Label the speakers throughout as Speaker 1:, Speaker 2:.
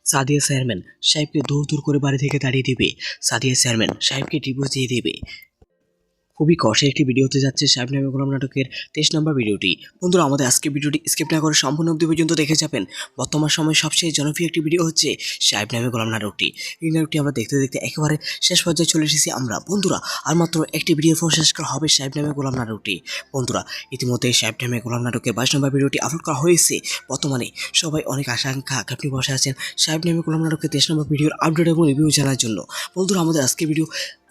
Speaker 1: Sadia chairman সাহেবকে দূর দূর করে বাড়ি থেকে তাড়িয়ে দিবে। সাদিয়া চেয়ারম্যান সাহেবকে ডিভোর্স দিয়ে দেবে। খুবই কষে একটি ভিডিও হতে যাচ্ছে সাহেব নামে গোলাম নাটকের 23 নম্বর ভিডিওটি। বন্ধুরা, আমাদের আজকে ভিডিওটি স্কিপ না করে সম্পূর্ণ অবধি পর্যন্ত দেখে যাবেন। বর্তমান সময়ে সবচেয়ে জনপ্রিয় একটি ভিডিও হচ্ছে সাহেব নামে গোলাম নাটকটি। এই নাটকটি আমরা দেখতে দেখতে একেবারে শেষ পর্যায়ে চলে এসেছি আমরা। বন্ধুরা, আর মাত্র একটি ভিডিওর পর শেষ করা হবে সাহেব নামে গোলাম নাটকটি। বন্ধুরা, ইতিমধ্যে সাহেব নামে গোলাম নাটকের 22 নম্বর ভিডিওটি আপলোড করা হয়েছে। বর্তমানে সবাই অনেক আশঙ্কা আপনি বসে আছেন সাহেব নামে গোলাম নাটকের 23 নম্বর ভিডিওর আপডেট এবং রিভিউ জানার জন্য। বন্ধুরা, আমাদের আজকে ভিডিও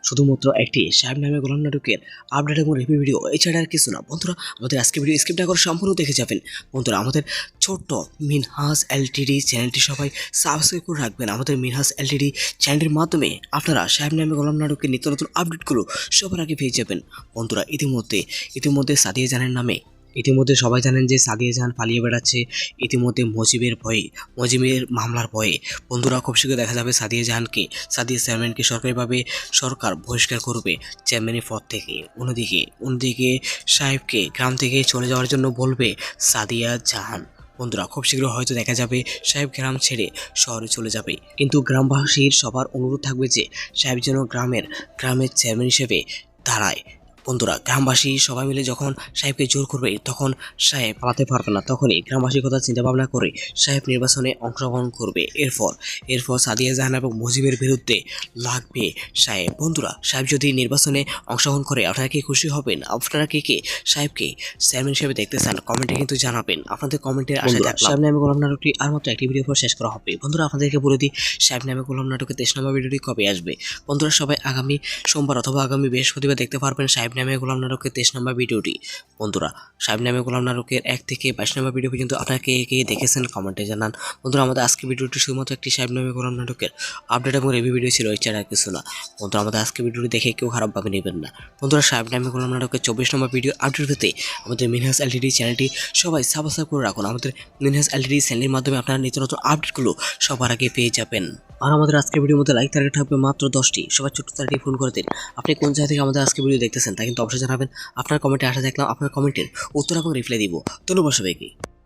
Speaker 1: শুধুমাত্র একটি সাহেব নামে গোলাম নাটকের আপডেট এবং রিভিউ ভিডিও, এছাড়া আর কিছু না। বন্ধুরা, আমাদের আজকে ভিডিও স্কিপ না করে সম্পূর্ণ দেখে যাবেন। বন্ধুরা, আমাদের ছোট্ট মিনহাস এলটিডি চ্যানেলটি সবাই সাবস্ক্রাইব করে রাখবেন। আমাদের মিনহাস এলটিডি চ্যানেলের মাধ্যমে আপনারা সাহেব নামে গোলাম নাটকের নিত্য নতুন আপডেটগুলো সবার আগে পেয়ে যাবেন। বন্ধুরা, ইতিমধ্যে সাদিয়া জানের নামে ইতিমধ্যে সবাই জানেন যে সাদিয়া জাহান পালিয়ে বেড়াচ্ছে। ইতিমধ্যে মজিবের মামলার ভয়ে বন্ধুরা খুব শীঘ্র দেখা যাবে সাদিয়া চেয়ারম্যানকে সরকার বহিষ্কার করবে চেয়ারম্যানের পদ থেকে। অন্যদিকে সাহেবকে গ্রাম থেকে চলে যাওয়ার জন্য বলবে সাদিয়া জাহান। বন্ধুরা, খুব শীঘ্র হয়তো দেখা যাবে সাহেব গ্রাম ছেড়ে শহরে চলে যাবে। কিন্তু গ্রামবাসীর সবার অনুরোধ থাকবে যে সাহেব যেন গ্রামের চেয়ারম্যান হিসেবে দাঁড়ায়। বন্ধুরা, গ্রামবাসী সবাই মিলে যখন সাহেবকে জোর করবে তখন সাহেব পালাতে পারবে না। তখনই গ্রামবাসীর কথা চিন্তা ভাবনা করে সাহেব নির্বাচনে অংশগ্রহণ করবে। এরপর সাদিয়া জাহান এবং মুজিবের বিরুদ্ধে লাগবে সাহেব। বন্ধুরা, সাহেব যদি নির্বাচনে অংশগ্রহণ করে আপনারা কি খুশি হবেন? আপনারা কে সাহেবকে চেয়ারম্যান হিসেবে দেখতে চান? কমেন্টে কিন্তু জানাবেন। আপনাদের কমেন্টের আশায় থাকলাম। সাহেব নামে গোলাম নাটকটি আর মাত্র একটি ভিডিও পর শেষ করা হবে। বন্ধুরা, আপনাদেরকে বলে দিই সাহেব নামে গোলাম নাটকের 23 নম্বর ভিডিওটি কবে আসবে। বন্ধুরা, সবাই আগামী সোমবার অথবা আগামী বৃহস্পতিবার দেখতে পারবেন সাহেব নামে গোলাম নাটকের 23 নম্বর ভিডিওটি। বন্ধুরা, সাহেব নামে গোলাম নাটকের 1 থেকে 22 নম্বর ভিডিও পর্যন্ত আপনারা কে দেখেছেন কমেন্টে জানান। বন্ধুরা, আমাদের আজকে ভিডিওটি শুধুমাত্র একটি সাহেব নামে গোলাম নাটকের আপডেট এবং রিভিউ ভিডিও ছিল, এছাড়া কিছু না। বন্ধুরা, আমাদের আজকে ভিডিওটি দেখে কেউ খারাপভাবে নেবেন না। বন্ধুরা, সাহেব নামে গোলাম নাটকের 24 নম্বর ভিডিও আপডেট পেতে আমাদের মিনহাস এলটিডি চ্যানেলটি সবাই সাবস্ক্রাইব করে রাখুন। আমাদের মিনহাস এলটিডি চ্যানেলের মাধ্যমে আপনারা নিত্য নতুন আপডেটগুলো সবার আগে পেয়ে যাবেন। আর আমাদের আজকের ভিডিওর মধ্যে লাইক টার্গেট থাকবে মাত্র 10টি। সবাই ছোট্ট তারিখে ফোন করে দিন। আপনি কোন জায়গা থেকে আমাদের আজকে ভিডিও দেখতেছেন তা কিন্তু অবশ্যই জানাবেন। আপনার কমেন্টে আশা দেখলাম, আপনার কমেন্টের উত্তর এবং রিপ্লাই দিব। ধন্যবাদ সবাইকে।